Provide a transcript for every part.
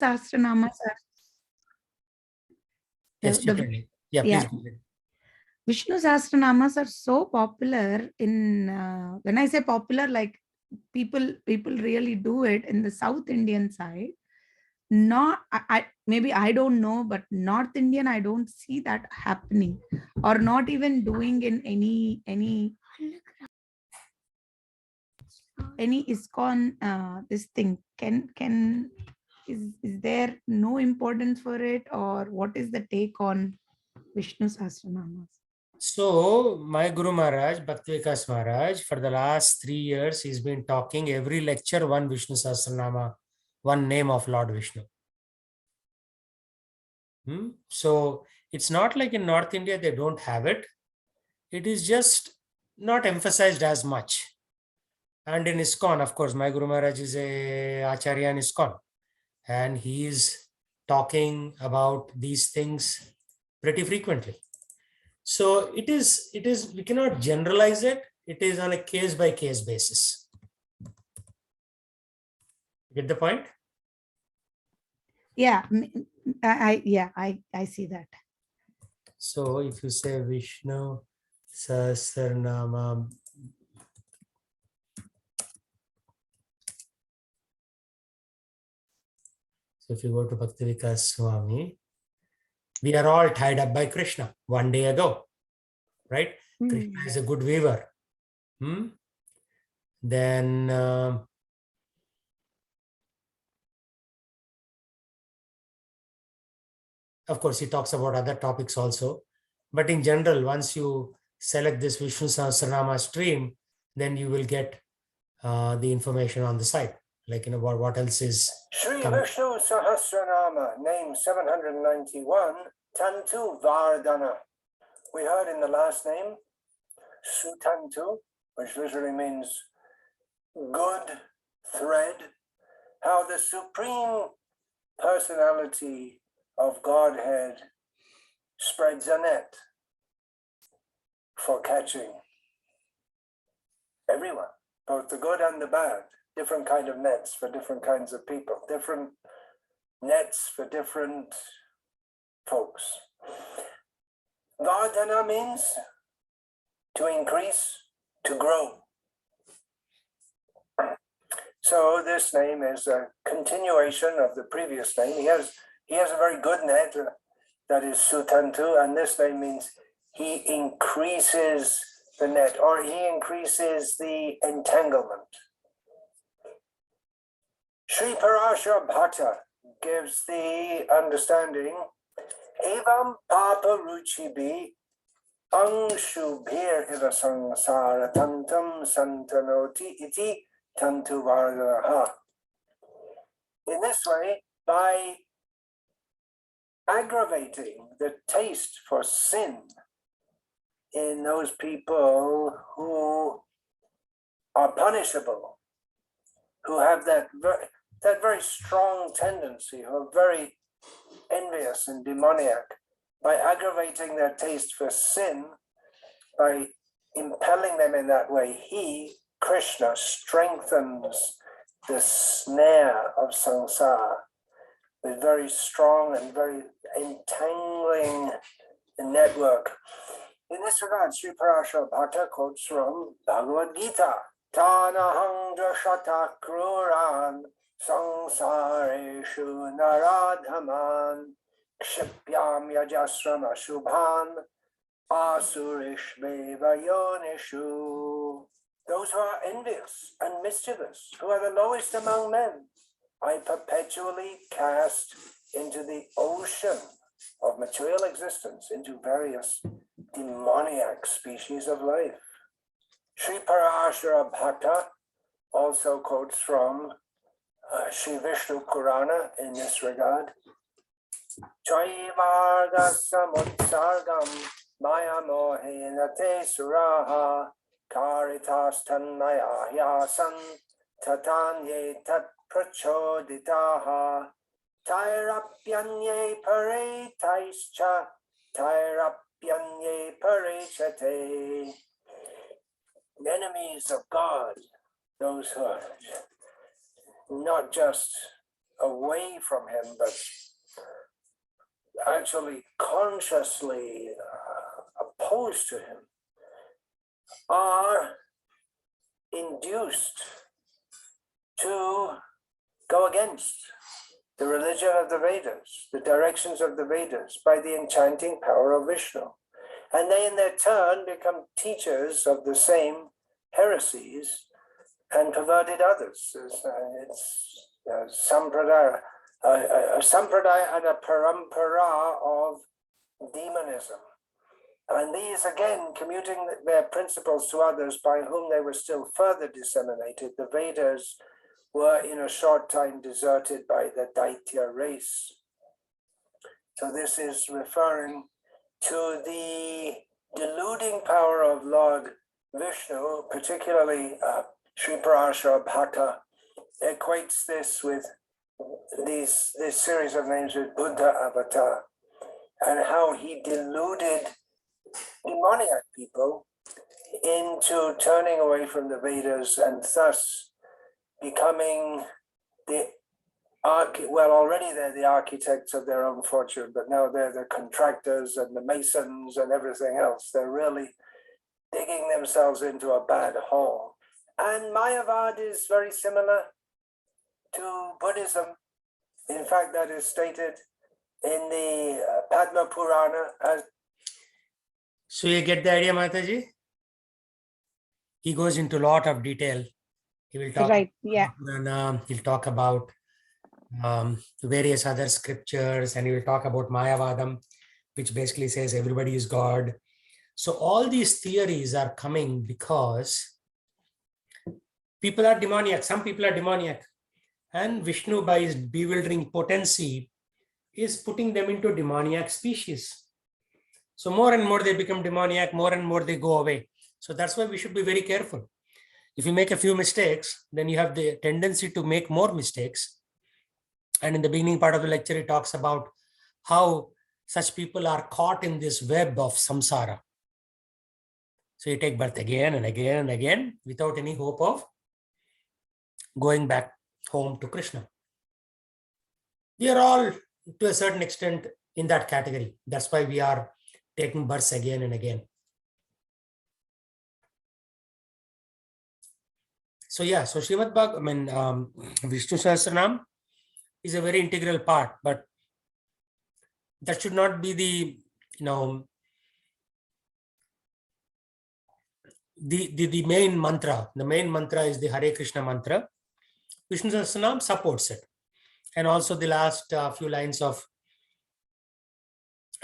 Sahasranamas are Yes, you the can. Yeah, please yeah go ahead. Vishnu Sahasranamas are so popular in when I say popular, like people really do it in the South Indian side. Not maybe I don't know, but North Indian I don't see that happening, or not even doing in any ISKCON this thing. Can is there no importance for it, or what is the take on Vishnu Sahasranamas? So, my Guru Maharaj, Bhakti Vikas Maharaj, for the last 3 years, he's been talking every lecture one Vishnu Sahasranama, one name of Lord Vishnu. So, it's not like in North India they don't have it. It is just not emphasized as much. And in ISKCON, of course, my Guru Maharaj is a Acharya in ISKCON, and he is talking about these things pretty frequently. So we cannot generalize it. It is on a case by case basis. Get the point? Yeah, I see that. So if you say Vishnu Sahasranama, so if you go to Bhakti Vikas Swami, we are all tied up by Krishna one day ago, right? Krishna is a good weaver. Then of course, he talks about other topics also. But in general, once you select this Vishnu Sahasranama stream, then you will get the information on the site. Like, what else is... Sri Vishnu Sahasranama, name 791, Tantu Vardhana. We heard in the last name, Sutantu, which literally means good thread, how the Supreme Personality of Godhead spreads a net for catching everyone, both the good and the bad, different kind of nets for different kinds of people, different nets for different folks. Vardhana means to increase, to grow. So this name is a continuation of the previous name. He has a very good net that is Sutantu, and this name means he increases the net, or he increases the entanglement. Sri Parashara Bhatta gives the understanding, Evam Papa Ruchibi Angshubhir Iva Sangsara Tantam Santanoti Iti Tantu Vardhanaha. In this way, by aggravating the taste for sin in those people who are punishable, who have that very strong tendency, who are very envious and demoniac, by aggravating their taste for sin, by impelling them in that way, he, Krishna, strengthens the snare of samsara with very strong and very entangling network. In this regard, Sri Parashara Bhatta quotes from Bhagavad Gita, Tanahang drashata kruran samsareshu naradhaman kshipyam yajasrama shubhan asurishveva yonishu. Those who are envious and mischievous, who are the lowest among men, I perpetually cast into the ocean of material existence, into various demoniac species of life. Sri Parashara Bhatta also quotes from Sri Vishnu Purana in this regard. Chaivarga samutsargam maya mohena te suraha karitas tannaya hyasan tatanye tat prachoditaha tairapyanye pare taischa tairapyanye parechate. Enemies of God, those who are not just away from him, but actually consciously opposed to him, are induced to go against the religion of the Vedas, the directions of the Vedas, by the enchanting power of Vishnu. And they in their turn become teachers of the same heresies and perverted others. It's a sampradaya and a parampara of demonism. And these, again, commuting their principles to others by whom they were still further disseminated. The Vedas were in a short time deserted by the Daitya race. So this is referring to the deluding power of Lord Vishnu, particularly Sri Parashara Bhatta equates this with this series of names with Buddha Avatar, and how he deluded demoniac people into turning away from the Vedas and thus becoming already they're the architects of their own fortune, but now they're the contractors and the masons and everything else. They're really digging themselves into a bad hole. And Mayavad is very similar to Buddhism. In fact, that is stated in the Padma Purana as. So you get the idea, Mataji? He goes into a lot of detail. He will talk Right, yeah. about Purana, he'll talk about various other scriptures, and he will talk about Mayavadam, which basically says everybody is God. So all these theories are coming because people are demoniac. Some people are demoniac. And Vishnu, by his bewildering potency, is putting them into demoniac species. So more and more they become demoniac, more and more they go away. So that's why we should be very careful. If you make a few mistakes, then you have the tendency to make more mistakes. And in the beginning part of the lecture, it talks about how such people are caught in this web of samsara. So you take birth again and again and again without any hope of going back home to Krishna. We are all, to a certain extent, in that category. That's why we are taking births again and again. So yeah, so Srimad Bhagavatam, Vishnu Sahasranam is a very integral part, but that should not be the, the main mantra. The main mantra is the Hare Krishna mantra. Vishnu Sahasranam supports it. And also the last few lines of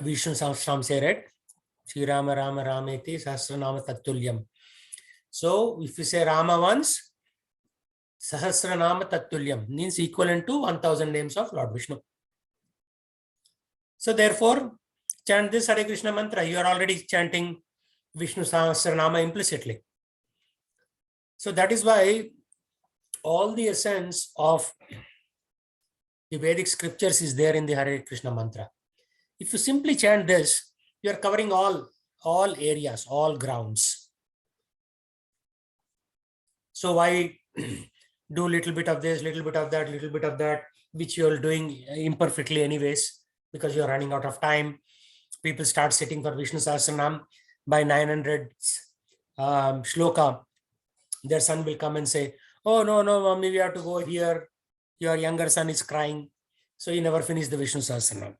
Vishnu Sahasranam say, right? Sri Rama Rama Rameti Sahasranama Tattulyam. So if you say Rama once, Sahasranama Tattulyam means equivalent to 1000 names of Lord Vishnu. So therefore, chant this Hare Krishna mantra. You are already chanting Vishnu Sahasranama implicitly. So that is why all the essence of the Vedic scriptures is there in the Hare Krishna mantra. If you simply chant this, you are covering all areas, all grounds. So why do a little bit of this, little bit of that, which you are doing imperfectly anyways, because you are running out of time. People start sitting for Vishnu Sahasranam. By 900 shloka, their son will come and say, oh, no, mommy, we have to go here. Your younger son is crying. So you never finish the Vishnu Sahasranam.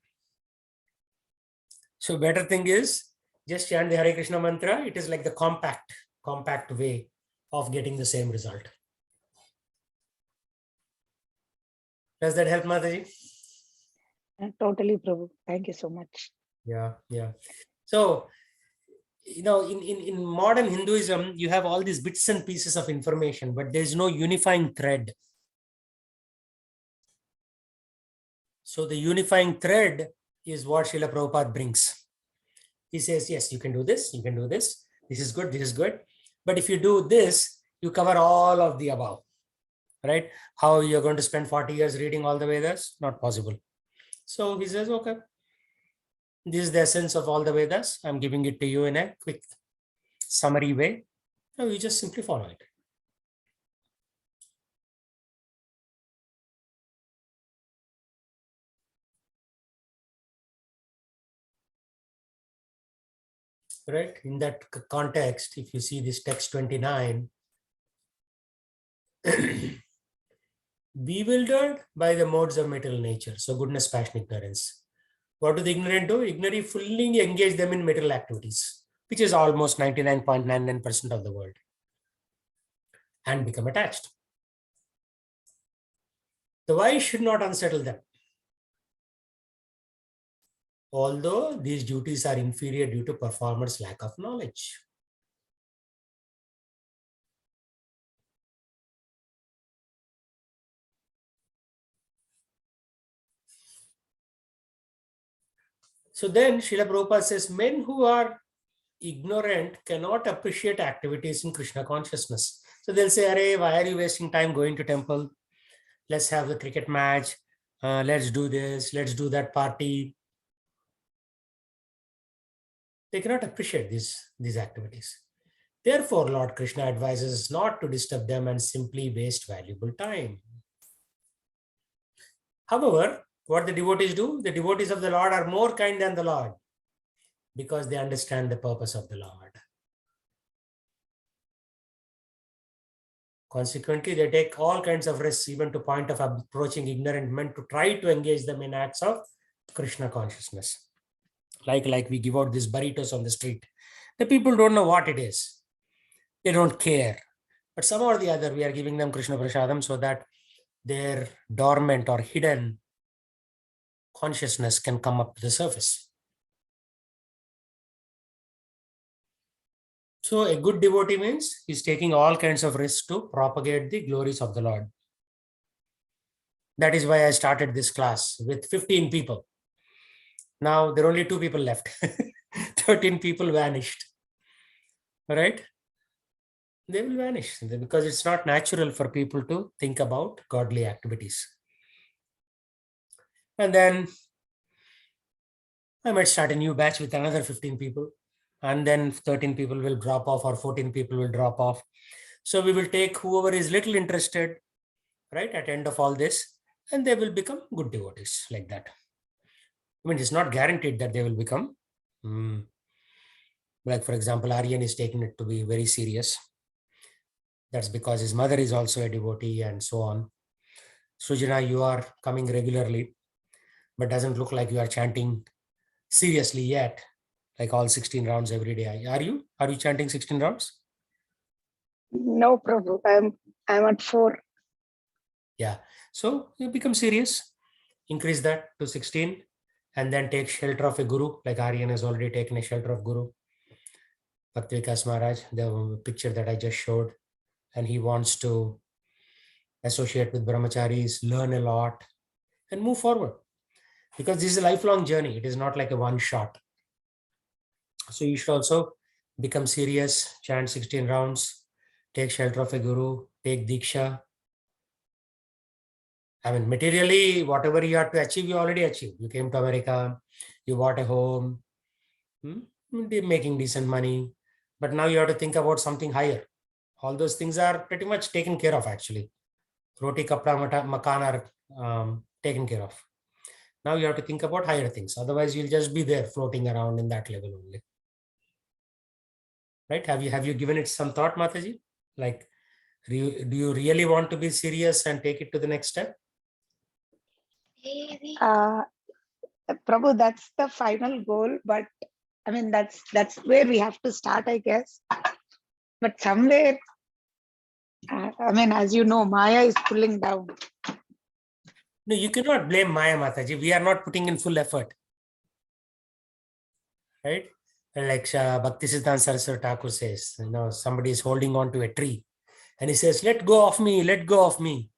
So better thing is just chant the Hare Krishna mantra. It is like the compact way of getting the same result. Does that help, Mataji? Totally, Prabhu. Thank you so much. Yeah. So, in modern Hinduism, you have all these bits and pieces of information, but there is no unifying thread. So the unifying thread is what Srila Prabhupada brings. He says, yes, you can do this, you can do this. This is good. But if you do this, you cover all of the above, right? How you're going to spend 40 years reading all the Vedas? Not possible. So he says, okay, this is the essence of all the Vedas. I'm giving it to you in a quick summary way. So you just simply follow it. right? In that context, if you see this text 29, bewildered by the modes of material nature. So goodness, passion, ignorance. What do the ignorant do? Ignorant fully engage them in material activities, which is almost 99.99% of the world, and become attached. The why should not unsettle them. Although these duties are inferior due to performer's lack of knowledge. So then Srila Prabhupada says, men who are ignorant cannot appreciate activities in Krishna consciousness. So they'll say, Arey, why are you wasting time going to temple? Let's have the cricket match. Let's do this. Let's do that party. They cannot appreciate these activities. Therefore, Lord Krishna advises us not to disturb them and simply waste valuable time. However, what the devotees do, the devotees of the Lord are more kind than the Lord because they understand the purpose of the Lord. Consequently, they take all kinds of risks, even to point of approaching ignorant men to try to engage them in acts of Krishna consciousness. Like we give out these burritos on the street. The people don't know what it is. They don't care. But somehow or the other, we are giving them Krishna Prasadam so that their dormant or hidden consciousness can come up to the surface. So a good devotee means he's taking all kinds of risks to propagate the glories of the Lord. That is why I started this class with 15 people. Now there are only 2 people left. 13 people vanished. Right? They will vanish because it's not natural for people to think about godly activities. And then I might start a new batch with another 15 people. And then 13 people will drop off or 14 people will drop off. So we will take whoever is little interested, right, at the end of all this, and they will become good devotees like that. I mean, it's not guaranteed that they will become. Like, for example, Aryan is taking it to be very serious. That's because his mother is also a devotee and so on. Sujana, you are coming regularly, but doesn't look like you are chanting seriously yet, like all 16 rounds every day. Are you? Are you chanting 16 rounds? No, Prabhu. I'm at 4. Yeah. So you become serious, increase that to 16, and then take shelter of a guru, like Aryan has already taken a shelter of guru. Bhakti Vikas Maharaj, the picture that I just showed, and he wants to associate with brahmacharis, learn a lot, and move forward. Because this is a lifelong journey. It is not like a one shot. So you should also become serious, chant 16 rounds, take shelter of a guru, take diksha. I mean, materially, whatever you have to achieve, you already achieved. You came to America, you bought a home, making decent money. But now you have to think about something higher. All those things are pretty much taken care of, actually. Roti, kapda, makan are taken care of. Now you have to think about higher things. Otherwise, you'll just be there floating around in that level only. Right? Have you given it some thought, Mataji? Like, do you really want to be serious and take it to the next step? Prabhu, that's the final goal, but I mean that's where we have to start, I guess. But somewhere, I mean, as you know, Maya is pulling down. No, you cannot blame Maya, Mataji. We are not putting in full effort. Right? Like Bhaktisiddhanta Saraswati Thakur says, somebody is holding on to a tree and he says, let go of me, let go of me.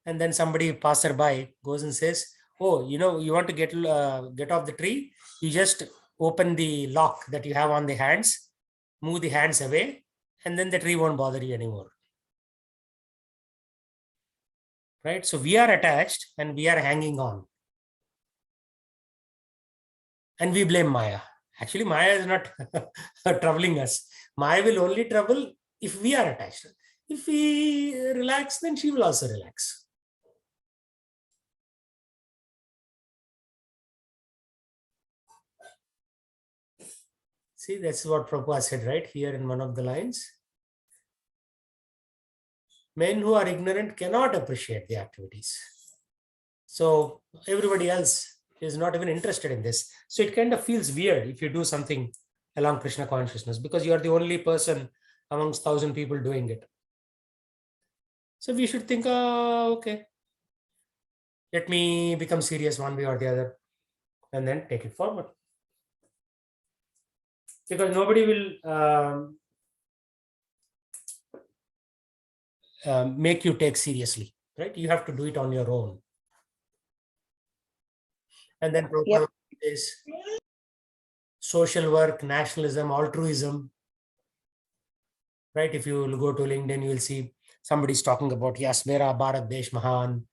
And then somebody passerby goes and says, oh, you want to get off the tree, you just open the lock that you have on the hands, move the hands away, and then the tree won't bother you anymore. Right? So we are attached and we are hanging on. And we blame Maya. Actually, Maya is not troubling us. Maya will only trouble if we are attached. If we relax, then she will also relax. See, that's what Prabhupada said right here in one of the lines. Men who are ignorant cannot appreciate the activities. So everybody else is not even interested in this. So it kind of feels weird if you do something along Krishna consciousness because you are the only person amongst 1,000 people doing it. So we should think, okay, let me become serious one way or the other and then take it forward. Because nobody will make you take seriously, right? You have to do it on your own. And then Yep. is social work, nationalism, altruism, right? If you will go to LinkedIn, you will see somebody's talking about, yes, Mera Bharat Desh Mahan,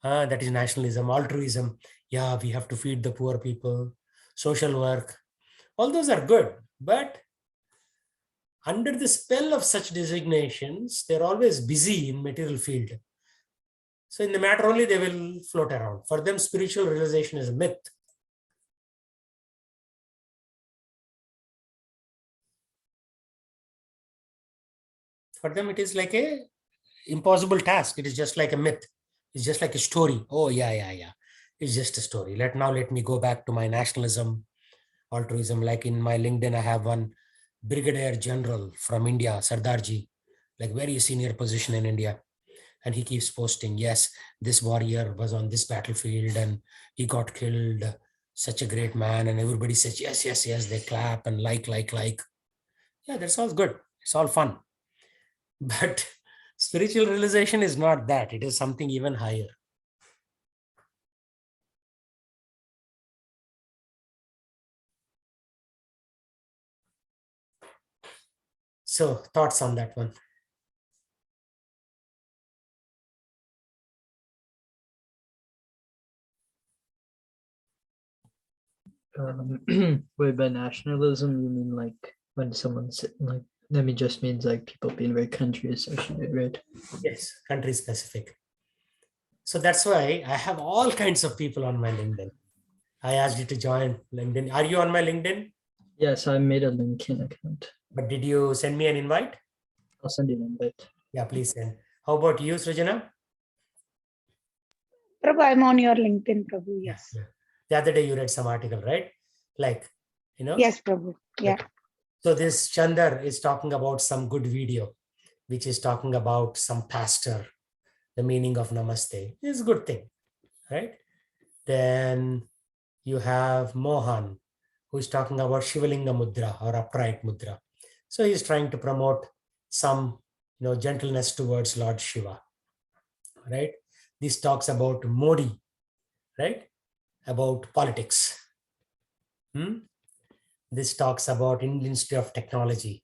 that is nationalism, altruism. Yeah, we have to feed the poor people, social work. All those are good, but under the spell of such designations, they're always busy in material field. So in the matter only, they will float around. For them, spiritual realization is a myth. For them, it is like a impossible task. It is just like a myth. It's just like a story. Oh, yeah. It's just a story. Let me go back to my nationalism, altruism. Like in my LinkedIn, I have one Brigadier General from India, Sardarji, like very senior position in India. And he keeps posting, yes, this warrior was on this battlefield and he got killed. Such a great man. And everybody says, yes. They clap and like. Yeah, that's all good. It's all fun. But spiritual realization is not that. It is something even higher. So thoughts on that one? Wait, by nationalism, you mean like when someone's like, that mean just means like people being very country associated, right? Yes, country specific. So that's why I have all kinds of people on my LinkedIn. I asked you to join LinkedIn. Are you on my LinkedIn? Yes, I made a LinkedIn account. But did you send me an invite? I'll send you an invite. Yeah, please send. How about you, Srijana? Prabhu, I'm on your LinkedIn, Prabhu. Yes. Yeah. The other day you read some article, right? Like, Yes, Prabhu. Yeah. Okay. So this Chandar is talking about some good video, which is talking about some pastor, the meaning of namaste. It's a good thing, right? Then you have Mohan, who is talking about Shivalinga Mudra or upright mudra. So he's trying to promote some, gentleness towards Lord Shiva, right? This talks about Modi, right? About politics. This talks about Indian Institute of Technology.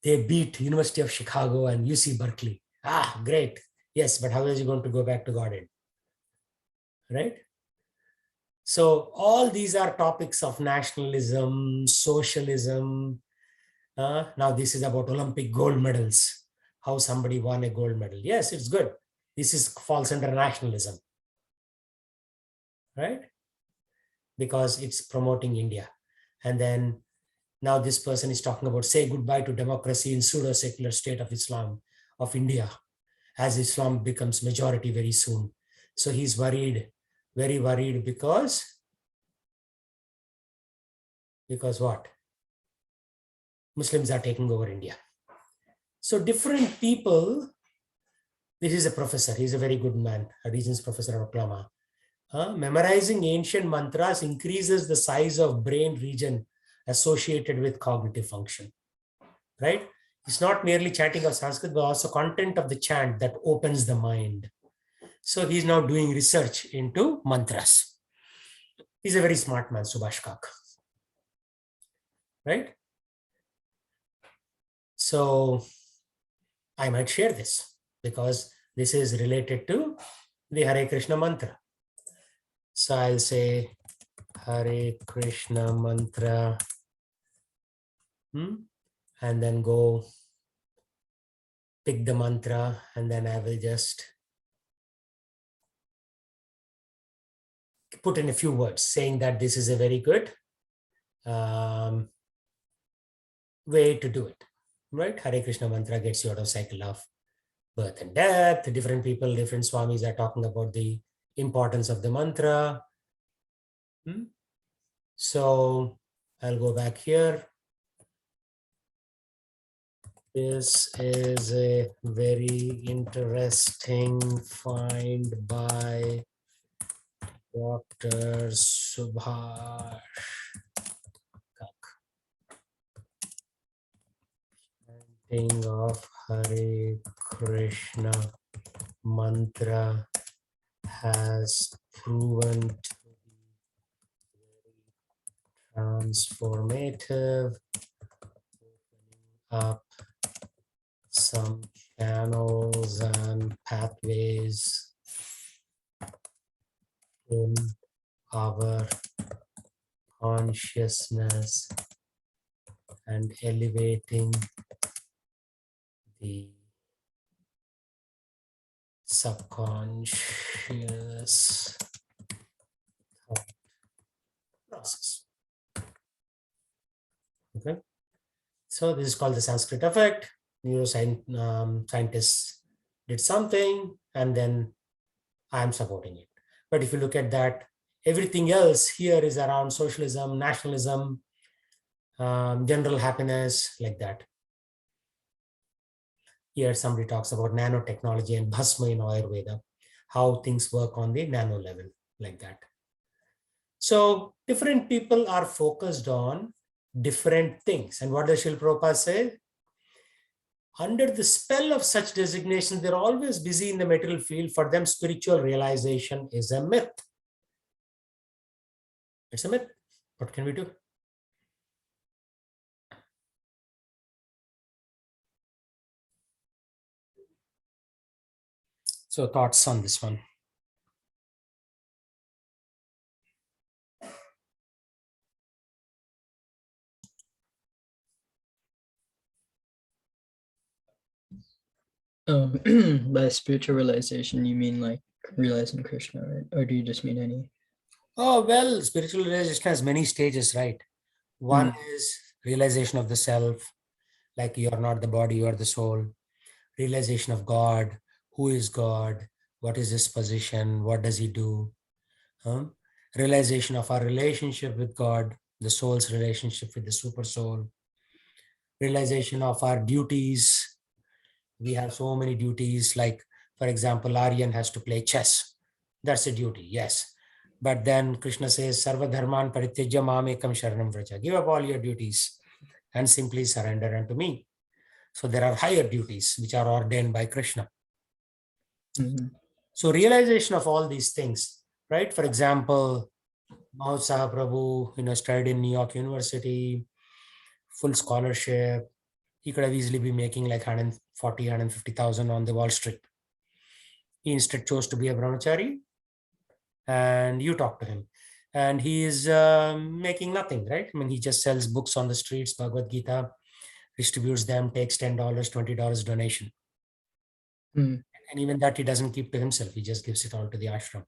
They beat University of Chicago and UC Berkeley. Great. Yes, but how is he going to go back to Godhead? Right? So all these are topics of nationalism, socialism. Now this is about Olympic gold medals. How somebody won a gold medal. Yes, it's good. This falls under nationalism. Right? Because it's promoting India. And then now this person is talking about say goodbye to democracy in pseudo-secular state of Islam, of India, as Islam becomes majority very soon. So he's worried, very worried because what? Muslims are taking over India. So different people, this is a professor, he's a very good man, a Regents professor of Oklahoma. Memorizing ancient mantras increases the size of brain region associated with cognitive function, right? It's not merely chanting of Sanskrit, but also content of the chant that opens the mind. So he's now doing research into mantras. He's a very smart man, Subhash Kak, right? So I might share this because this is related to the Hare Krishna mantra. So I'll say Hare Krishna mantra, and then go pick the mantra, and then I will just put in a few words saying that this is a very good way to do it, right? Hare Krishna mantra gets you out of cycle of birth and death. Different people, different swamis are talking about the importance of the mantra. So I'll go back here. This is a very interesting find by Dr. Subhash. Chanting of Hare Krishna mantra has proven to be very transformative, opening up some channels and pathways in our consciousness and elevating the subconscious thought process. Okay, so this is called the Sanskrit effect. Scientists did something, and then I'm supporting it. But if you look at that, everything else here is around socialism, nationalism, general happiness, like that. Here somebody talks about nanotechnology and Bhasma in Ayurveda, how things work on the nano level, like that. So different people are focused on different things. And what does Srila Prabhupada say? Under the spell of such designations, they're always busy in the material field. For them, spiritual realization is a myth. It's a myth. What can we do? So thoughts on this one? By spiritual realization, you mean like realizing Krishna, right? Or do you just mean any? Oh, well, spiritual realization has many stages, right? One is realization of the self, like you are not the body, you are the soul. Realization of God, who is God, what is his position, what does he do? Realization of our relationship with God, the soul's relationship with the super soul. Realization of our duties. We have so many duties, like, for example, Aryan has to play chess. That's a duty, yes. But then Krishna says, Sarva dharman parityajya mamekam sharanam vraja. Give up all your duties and simply surrender unto me. So there are higher duties which are ordained by Krishna. So realization of all these things, right? For example, Mahotsav Prabhu, studied in New York University, full scholarship. He could have easily been making like 140, 150,000 on the Wall Street. He instead chose to be a brahmachari, and you talk to him. And he is making nothing, right? I mean, he just sells books on the streets, Bhagavad Gita, distributes them, takes $10, $20 donation. And even that he doesn't keep to himself. He just gives it all to the ashram.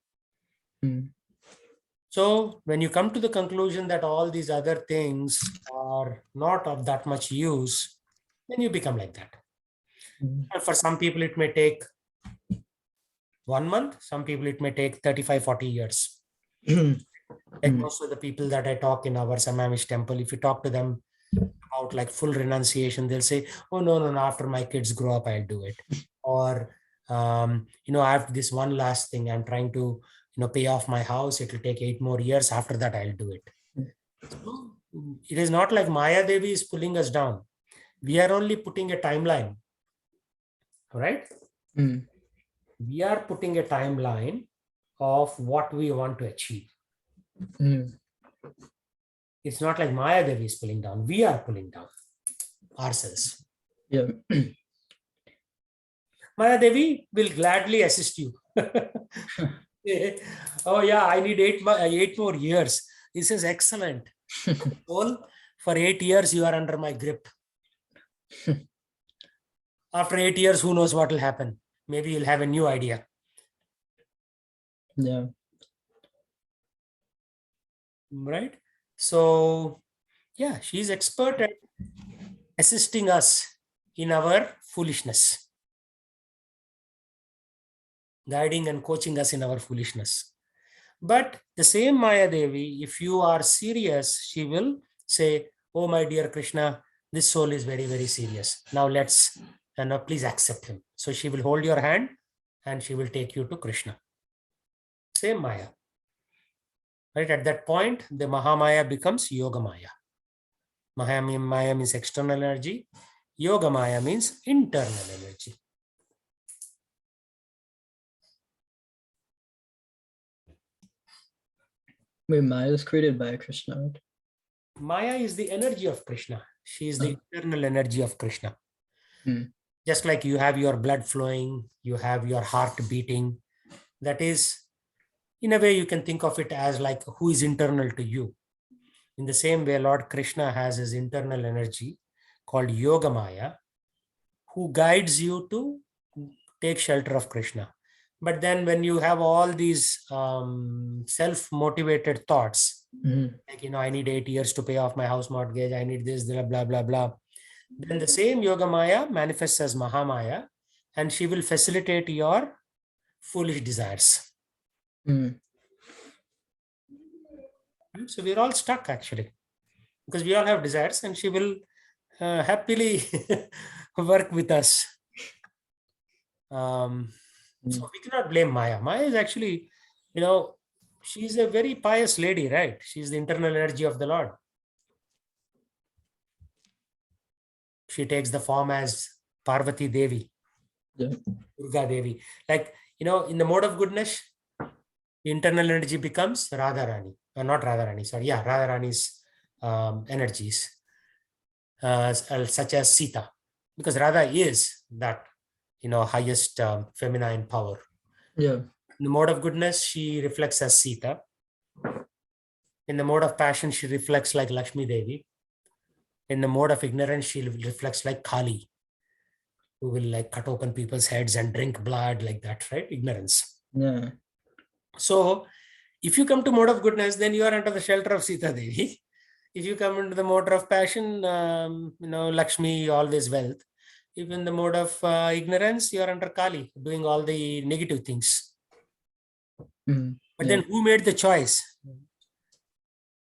So when you come to the conclusion that all these other things are not of that much use, then you become like that. And for some people, it may take 1 month. Some people, it may take 35, 40 years. Like most of the people that I talk in our Samamish temple, if you talk to them about like full renunciation, they'll say, oh, no, after my kids grow up, I'll do it. Or, I have this one last thing. I'm trying to, pay off my house. It will take 8 more years. After that, I'll do it. So it is not like Maya Devi is pulling us down. We are only putting a timeline. Right? We are putting a timeline of what we want to achieve. It's not like Maya Devi is pulling down. We are pulling down ourselves. Yeah. Maya Devi will gladly assist you. Oh yeah, I need 8 more years. This is excellent. Well, for 8 years, you are under my grip. After 8 years, who knows what will happen? Maybe you'll have a new idea. Yeah. Right? So Yeah, she's expert at assisting us in our foolishness, guiding and coaching us in our foolishness. But the same Maya Devi, if you are serious, she will say, oh, my dear Krishna, this soul is very, very serious. Now let's, please accept him. So she will hold your hand and she will take you to Krishna. Same Maya. Right? At that point, the Mahamaya becomes Yoga Maya. Maya means external energy. Yoga Maya means internal energy. Wait, Maya is created by Krishna, right? Maya is the energy of Krishna. She is the internal energy of Krishna. Just like you have your blood flowing, you have your heart beating. That is, in a way, you can think of it as like who is internal to you. In the same way, Lord Krishna has his internal energy called Yoga Maya, who guides you to take shelter of Krishna. But then when you have all these self-motivated thoughts, like, I need 8 years to pay off my house mortgage, I need this, blah, blah, blah, blah. Then the same Yoga Maya manifests as Mahamaya, and she will facilitate your foolish desires. So we're all stuck actually, because we all have desires, and she will happily work with us. So we cannot blame Maya. Maya is actually, she's a very pious lady, right? She's the internal energy of the Lord. She takes the form as Parvati Devi, Durga Devi. Like, in the mode of goodness, the internal energy becomes Radharani. Not Radharani, sorry. Yeah, Radharani's energies, such as Sita. Because Radha is that, highest feminine power. Yeah. In the mode of goodness, she reflects as Sita. In the mode of passion, she reflects like Lakshmi Devi. In the mode of ignorance, she reflects like Kali, who will like cut open people's heads and drink blood like that, right? Ignorance. Yeah. So if you come to mode of goodness, then you are under the shelter of Sita Devi. If you come into the mode of passion, Lakshmi, always wealth. If in the mode of ignorance, you are under Kali, doing all the negative things. But then who made the choice?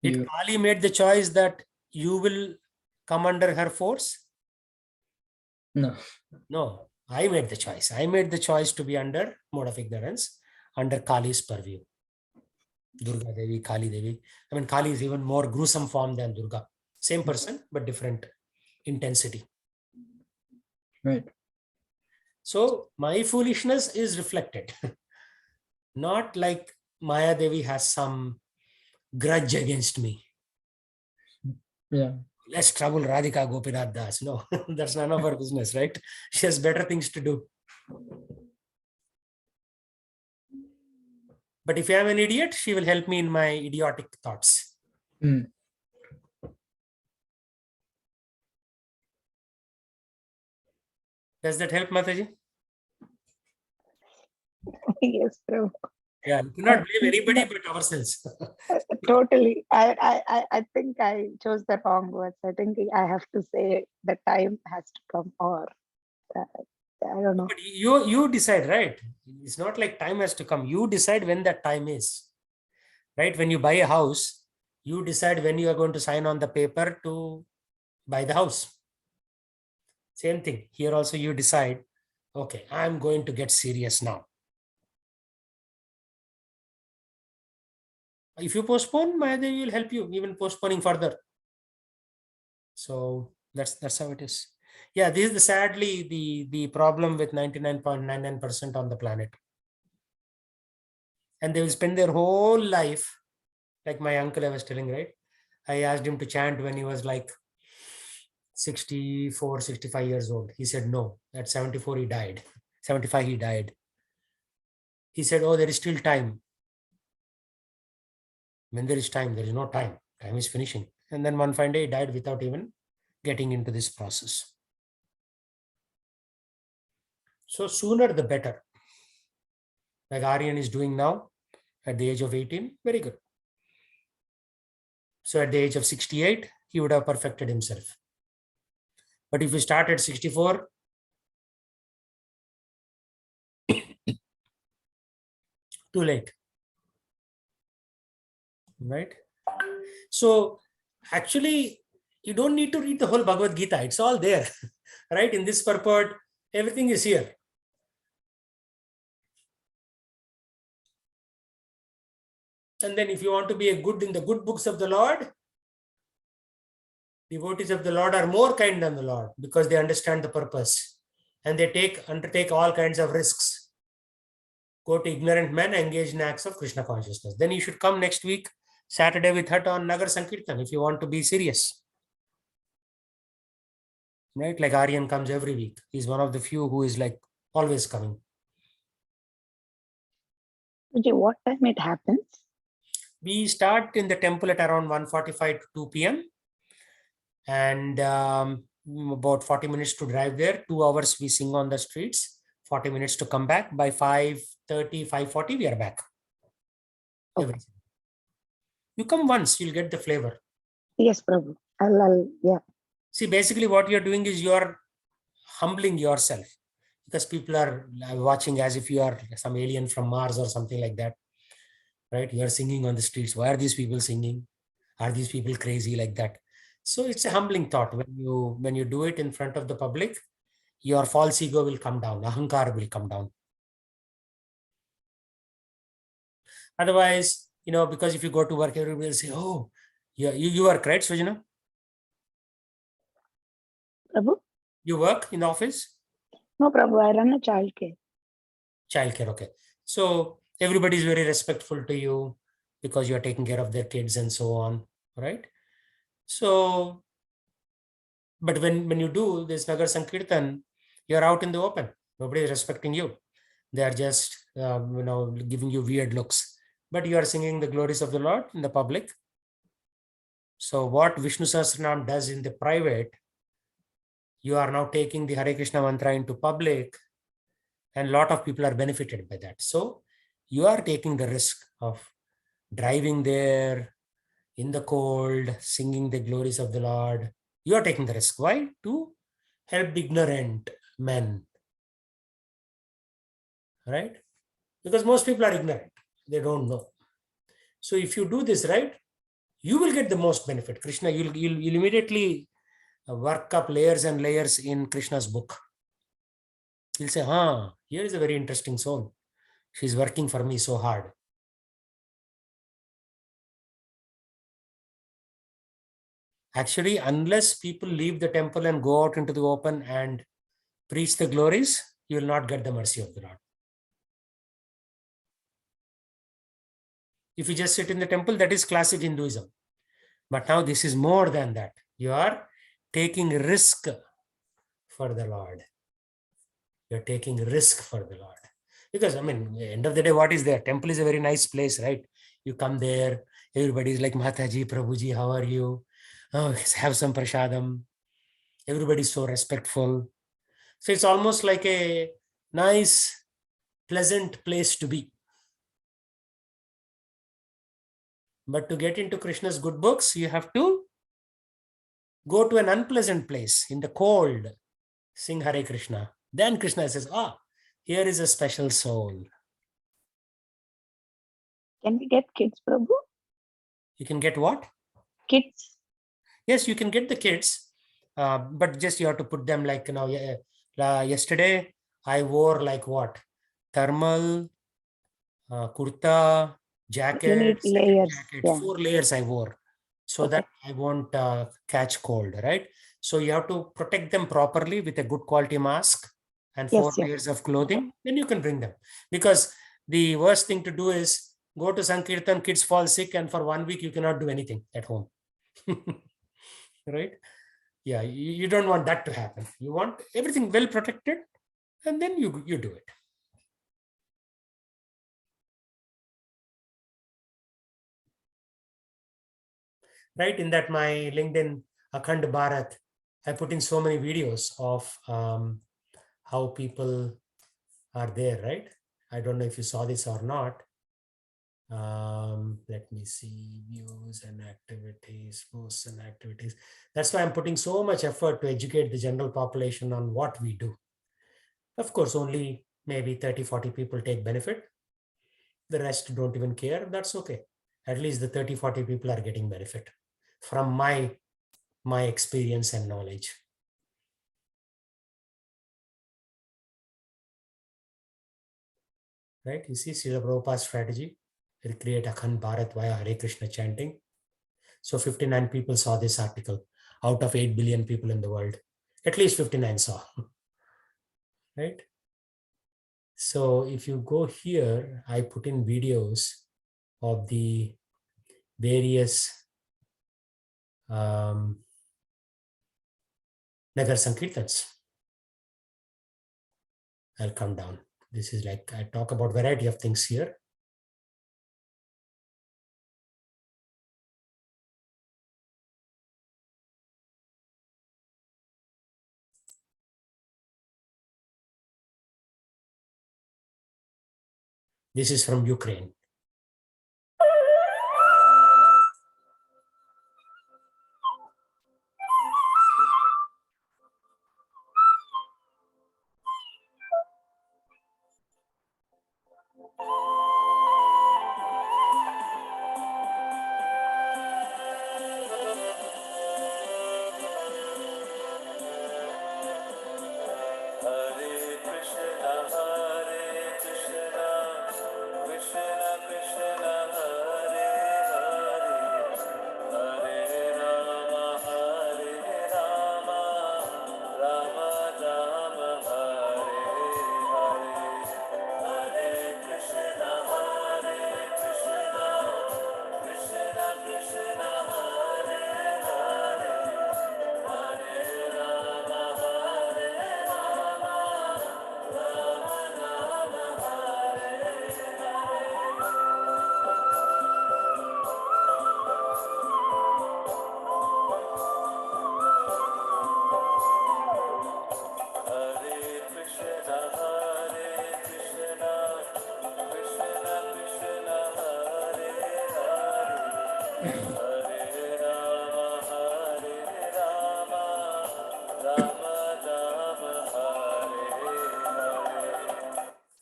Did Kali made the choice that you will come under her force? No. No, I made the choice. I made the choice to be under mode of ignorance, under Kali's purview. Durga Devi, Kali Devi. I mean, Kali is even more gruesome form than Durga. Same person, but different intensity. Right. So my foolishness is reflected. Not like Maya Devi has some grudge against me. Yeah. Let's trouble Radhika Gopinath Das. No, that's none of her business, right? She has better things to do. But if I am an idiot, she will help me in my idiotic thoughts. Does that help, Mataji? Yes, Prabhu. Yeah, you cannot blame anybody but ourselves. Totally. I think I chose the wrong words. I think I have to say the time has to come, or I don't know. But you decide, right? It's not like time has to come. You decide when that time is. Right? When you buy a house, you decide when you are going to sign on the paper to buy the house. Same thing. Here also you decide, okay, I'm going to get serious now. If you postpone, Mahadevi will help you even postponing further. So that's how it is. Yeah, this is sadly the problem with 99.99% on the planet. And they will spend their whole life, like my uncle I was telling, right? I asked him to chant when he was like 64, 65 years old. He said no. At 74 he died. 75 he died. He said, oh, there is still time. When there is time, there is no time. Time is finishing. And then one fine day he died without even getting into this process. So sooner the better. Like Aryan is doing now at the age of 18, very good. So at the age of 68, he would have perfected himself. But if you start at 64, too late. Right? So actually, you don't need to read the whole Bhagavad Gita. It's all there. Right? In this purport, everything is here. And then if you want to be a good in the good books of the Lord, devotees of the Lord are more kind than the Lord because they understand the purpose and they undertake all kinds of risks. Go to ignorant men engaged in acts of Krishna consciousness. Then you should come next week, Saturday with Hut on Nagar Sankirtan if you want to be serious. Right? Like Aryan comes every week. He's one of the few who is like always coming. Okay, what time it happens? We start in the temple at around 1:45 to 2 p.m. And about 40 minutes to drive there. 2 hours we sing on the streets. 40 minutes to come back. By 5:30, 5:40, we are back. Okay. You come once, you'll get the flavor. Yes, Prabhu. Yeah. See, basically what you're doing is you're humbling yourself because people are watching as if you are some alien from Mars or something like that. Right? You're singing on the streets. Why are these people singing? Are these people crazy like that? So it's a humbling thought. When you do it in front of the public, your false ego will come down. Ahankar will come down. Otherwise, because if you go to work, everybody will say, oh, yeah, you work, right, Sujana? Prabhu? You work in the office? No, Prabhu, I run a childcare. Childcare, okay. So everybody is very respectful to you because you are taking care of their kids and so on, right? So, but when you do this Nagar Sankirtan, you're out in the open. Nobody is respecting you. They are just, giving you weird looks. But you are singing the glories of the Lord in the public. So what Vishnu Sahasranam does in the private, you are now taking the Hare Krishna mantra into public, and a lot of people are benefited by that. So you are taking the risk of driving there in the cold, singing the glories of the Lord. You are taking the risk. Why? To help ignorant men. Right? Because most people are ignorant. They don't know. So if you do this right, you will get the most benefit. Krishna, you'll immediately work up layers and layers in Krishna's book. He'll say, here is a very interesting soul. She's working for me so hard. Actually, unless people leave the temple and go out into the open and preach the glories, you will not get the mercy of the Lord. If you just sit in the temple, that is classic Hinduism. But now this is more than that. You are taking risk for the Lord. You're taking risk for the Lord. Because, end of the day, what is there? Temple is a very nice place, right? You come there, everybody is like, Mataji, Prabhuji, how are you? Oh, have some prasadam. Everybody is so respectful. So it's almost like a nice, pleasant place to be. But to get into Krishna's good books, you have to go to an unpleasant place in the cold, sing Hare Krishna. Then Krishna says, here is a special soul. Can we get kids, Prabhu? You can get what? Kids. Yes, you can get the kids, but just you have to put them like, yesterday I wore like what? Thermal, kurta, jacket, layers. jacket, Yeah. 4 layers I wore so that I won't catch cold, right? So you have to protect them properly with a good quality mask and 4 layers of clothing. Then you can bring them. Because the worst thing to do is go to Sankirtan, kids fall sick, and for 1 week you cannot do anything at home. Right? Yeah, you don't want that to happen. You want everything well protected, and then you do it. Right? In that my LinkedIn Akhand Bharat, I put in so many videos of how people are there, right? I don't know if you saw this or not. Let me see, views and activities, posts and activities. That's why I'm putting so much effort to educate the general population on what we do. Of course, only maybe 30, 40 people take benefit. The rest don't even care. That's okay. At least the 30, 40 people are getting benefit from my experience and knowledge. Right? You see Srila Prabhupada's strategy, recreate Akhand Bharat via Hare Krishna chanting. So 59 people saw this article out of 8 billion people in the world. At least 59 saw. Right? So if you go here, I put in videos of the various Nagar Sankirtans. I'll come down. This is like, I talk about variety of things here. This is from Ukraine.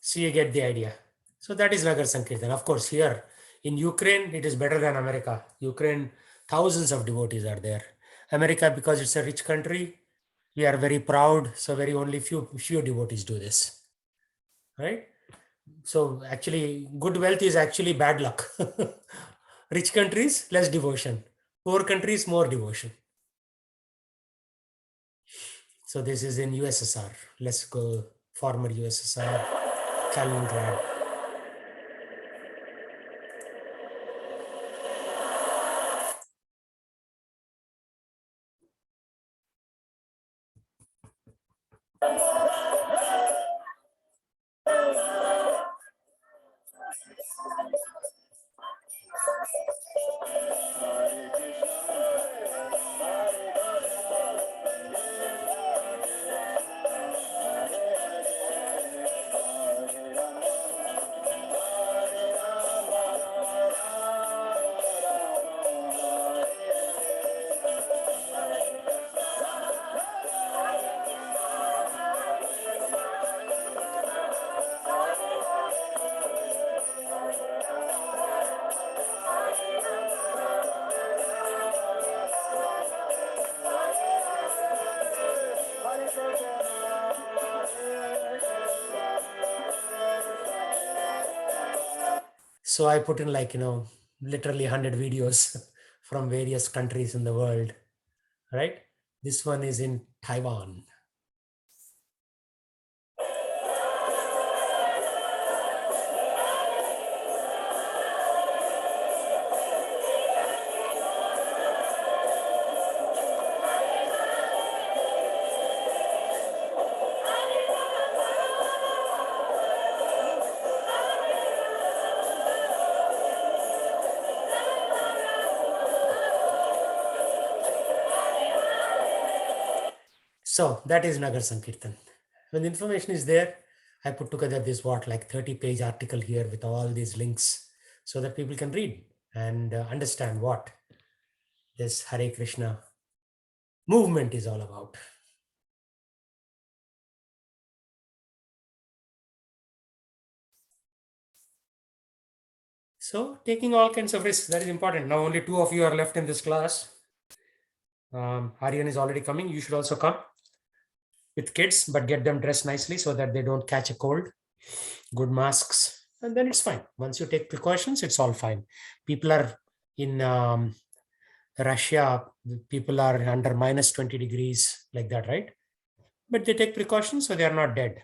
So you get the idea. So that is Nagar Sankirtan. Of course, here in Ukraine, it is better than America. Ukraine, thousands of devotees are there. America, because it's a rich country, we are very proud. So very only few devotees do this, right? So actually, good wealth is actually bad luck. Rich countries, less devotion. Poor countries, more devotion. So this is in USSR. Let's go former USSR, Kaliningrad. So I put in like, literally 100 videos from various countries in the world, right? This one is in Taiwan. So that is Nagar Sankirtan. When the information is there, I put together this like 30-page article here with all these links so that people can read and understand what this Hare Krishna movement is all about. So taking all kinds of risks, that is important. Now only 2 of you are left in this class. Aryan is already coming. You should also come with kids, but get them dressed nicely so that they don't catch a cold. Good masks, and then it's fine. Once you take precautions, it's all fine. People are in Russia, people are under minus 20 degrees like that, right? But they take precautions, so they are not dead.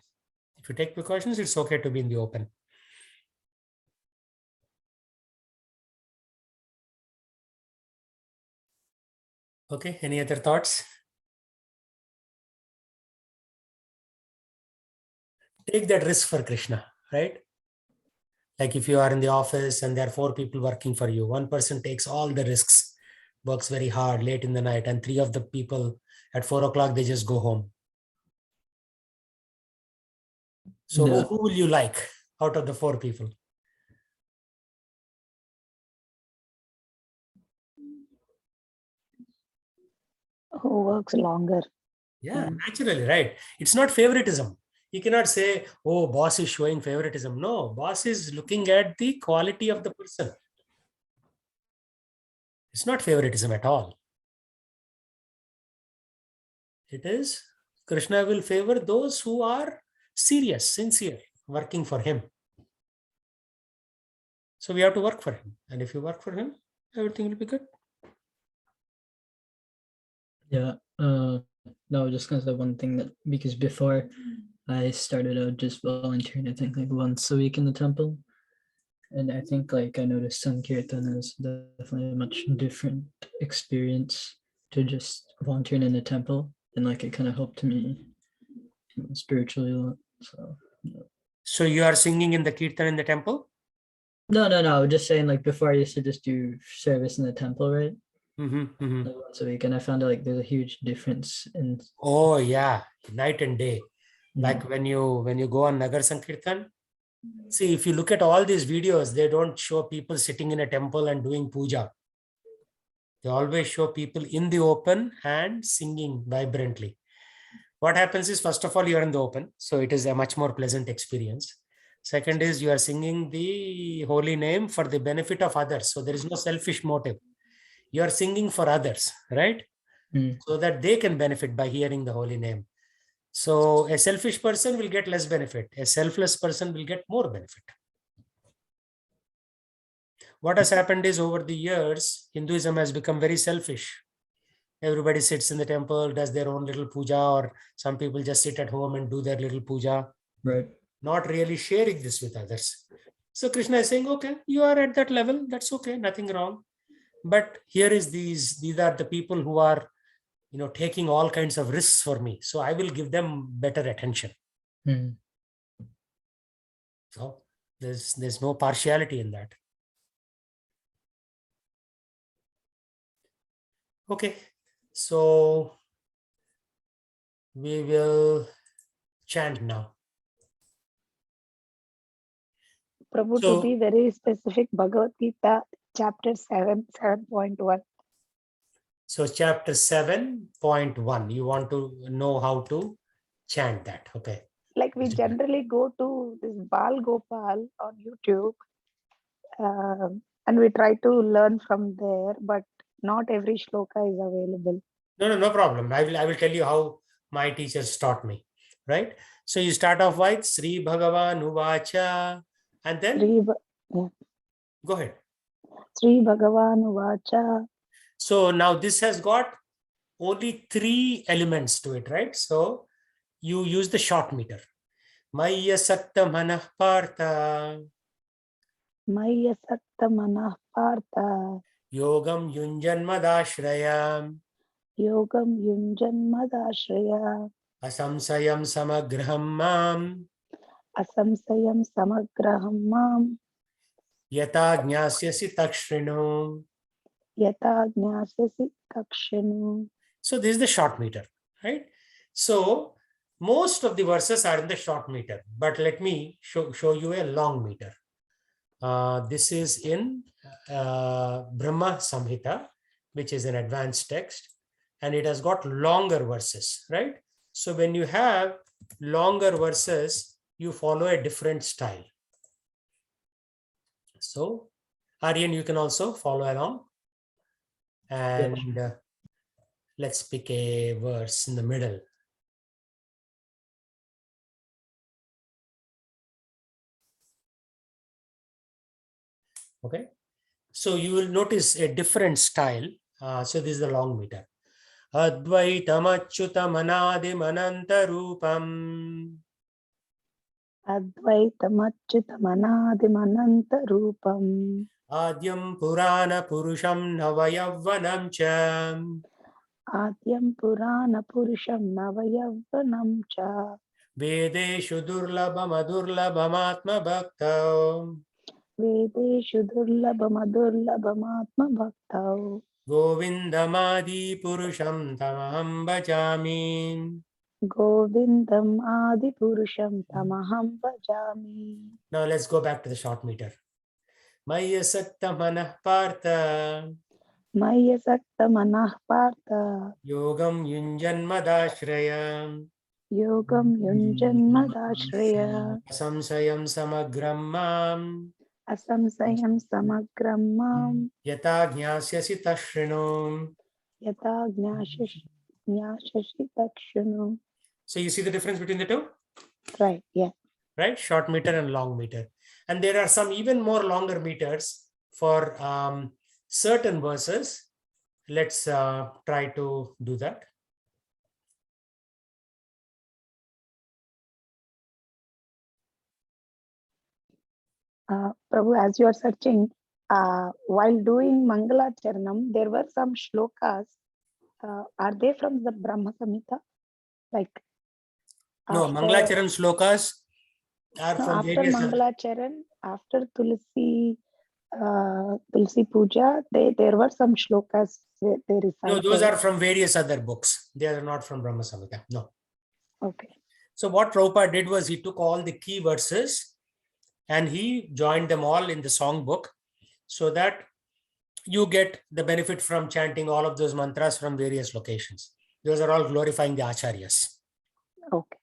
If you take precautions, it's okay to be in the open. Okay, any other thoughts? Take that risk for Krishna, right? Like if you are in the office and there are 4 people working for you, one person takes all the risks, works very hard late in the night, and 3 of the people at 4 o'clock, they just go home. So Yeah. who will you like out of the 4 people? Who works longer? Yeah, naturally, right? It's not favoritism. You cannot say, oh, boss is showing favoritism. No, boss is looking at the quality of the person. It's not favoritism at all. It is Krishna will favor those who are serious, sincere, working for him. So we have to work for him. And if you work for him, everything will be good. Yeah. No, just gonna say one thing that because before I started out just volunteering, I think like once a week in the temple. And I think like I noticed Sankirtan is definitely a much different experience to just volunteering in the temple. And like it kind of helped me spiritually a lot. So So you are singing in the kirtan in the temple? no, just saying like before I used to just do service in the temple, right? Mm-hmm. Like once a week. And I found out like there's a huge difference in Oh yeah, night and day. yeah. Like when you go on Nagar Sankirtan, see, if you look at all these videos, they don't show people sitting in a temple and doing puja. They always show people in the open and singing vibrantly. What happens is, first of all, you're in the open, so it is a much more pleasant experience. Second is you are singing the holy name for the benefit of others. So there is no selfish motive. You are singing for others, right? So that they can benefit by hearing the holy name. So a selfish person will get less benefit. A selfless person will get more benefit. What has happened is over the years, Hinduism has become very selfish. Everybody sits in the temple, does their own little puja, or some people just sit at home and do their little puja, Right. not really sharing this with others. So Krishna is saying, okay, you are at that level. That's okay. Nothing wrong. But here is these are the people who are, taking all kinds of risks for me. So I will give them better attention. So there's no partiality in that. Okay, so we will chant now. Prabhu, So- to be very specific, Bhagavad Gita, chapter 7, 7.1. So chapter 7.1, you want to know how to chant that. Okay. Like we generally go to this Bal Gopal on YouTube and we try to learn from there, but not every shloka is available. No problem. I will tell you how my teachers taught me, right? So you start off with Sri Bhagavan Uvacha, and then go ahead. Sri Bhagavan Uvacha. So now this has got only 3 elements to it, right? So you use the short meter. Maya Sakta Manah Partha. Maya Sakta Manah Partha. Yogam Yunjan Madashrayam. Yogam Yunjan Madashraya. Asamsayam Samagraham Mam. Asamsayam Samagraham Mam. Yata Jnasyasi Takshrino. Yata Jnasyasi Takshinu. So this is the short meter, right? So most of the verses are in the short meter, but let me show you a long meter. This is in Brahma Samhita, which is an advanced text, and it has got longer verses, right? So when you have longer verses, you follow a different style. So Aryan, you can also follow along. And let's pick a verse in the middle. Okay, so you will notice a different style. So this is the long meter. Advaitam achyutam anadim anantarupam. Advaitamachyutamanadimanantarupam. Adyam purana purusham navayavvanam cha. Adyam Purana Purusham Navayavvanam cha. Vedeshu durlabham adurlabhamatma bhakta. Vedeshu Durlabhamadurlabhamatma Bhaktau. Govindamadi purusham tamaham bhajami. Govindam Adi Purusham Tamaham Bhajami. Now let's go back to the short meter. Maya sakta manah partha. Maya Sakta Manah Partha. Yogam yunjanmadashraya. Yogam Yunjanmadashraya. Samsayam samagram mam. Asamsayam Samagram Mam. Yata jnasyasi tashrinu. Yata Gnashashi Takshunu. So you see the difference between the two? Right, yeah. Right? Short meter and long meter. And there are some even more longer meters for certain verses. Let's try to do that. Prabhu, as you are searching, while doing Mangala Charanam, there were some shlokas. Are they from the Brahma Samhita? Like No, after- Mangalacharan slokas are no, from after various Mangala Charan, after Tulsi Puja, there were some shlokas where they recite. No, those are from various other books. They are not from Brahma Samhita. No. Okay. So what Prabhupada did was he took all the key verses and he joined them all in the song book so that you get the benefit from chanting all of those mantras from various locations. Those are all glorifying the acharyas. Okay.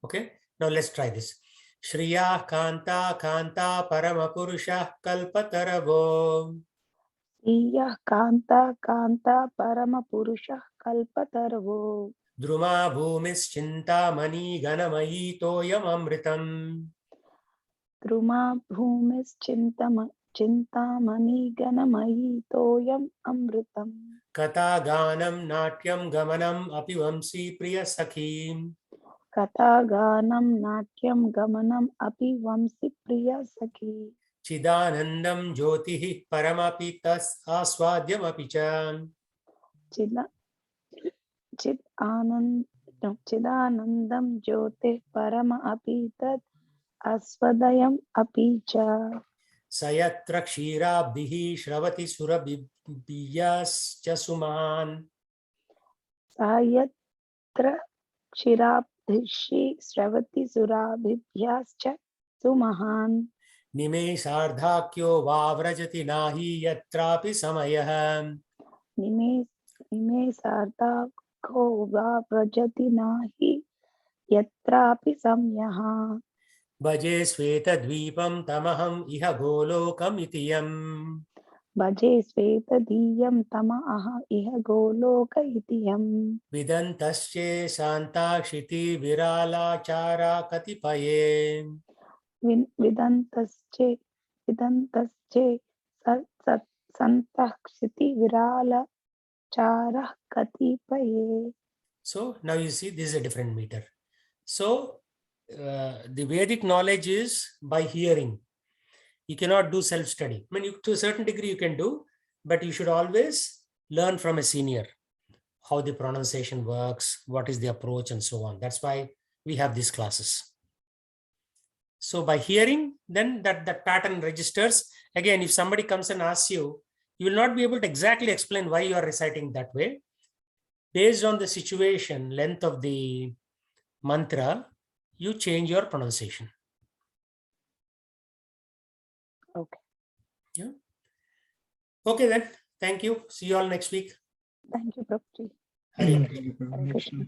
Okay, now let's try this. Shriya Kanta Kanta Paramapurusha Kalpataravo. Iya Kanta Kanta Parama Purusha Kalpatarvo. Druma Bhumis Chintamani Ganamayi Toyam Amritam. Druma Bhumis Chintamani Ganamayi Toyam Amritam. Kata Ganam Natyam Gamanam Apivamsi Priya Sakhim. Kata Ganam Natyam Gamanam Api Vamsi Priya Sakhi. Chidanandam Jyotihi Paramapi Tas Aswadyam Apichan. Chidanandam Jyote Parama Api Tat Aswadayam Api Cha. Sayatra Kshirabdihi Shravati Surabhiyas Chasuman. Sayatra Kshirabdhishi Sravati Surabhibhyascha Sumahan. Nimesardhakyo Vavrajati Nahi Yatrapi Samayah. Nime Sartha Ko Vrajati Nahi Yatrapi Samyaha. Bhaje Sveta Dvipam Tamaham Iha Golokam Itiyam. Bhaje Sveta Diyam Tama Aha Iha Goloka Itiyam. Vidantasche Santa Kshiti Virala Chara Katipaye. Vidantasche Santakshiti Virala Chara Katipaye. So now you see this is a different meter. So the Vedic knowledge is by hearing. You cannot do self-study. I mean, to a certain degree you can do, but you should always learn from a senior how the pronunciation works, what is the approach, and so on. That's why we have these classes. So by hearing, then that pattern registers. Again, if somebody comes and asks you, you will not be able to exactly explain why you are reciting that way. Based on the situation, length of the mantra, you change your pronunciation. Yeah. Okay then. Thank you. See you all next week. Thank you, Prabhuji. Hare Thank Krishna. you, Prabhu. Hare Krishna.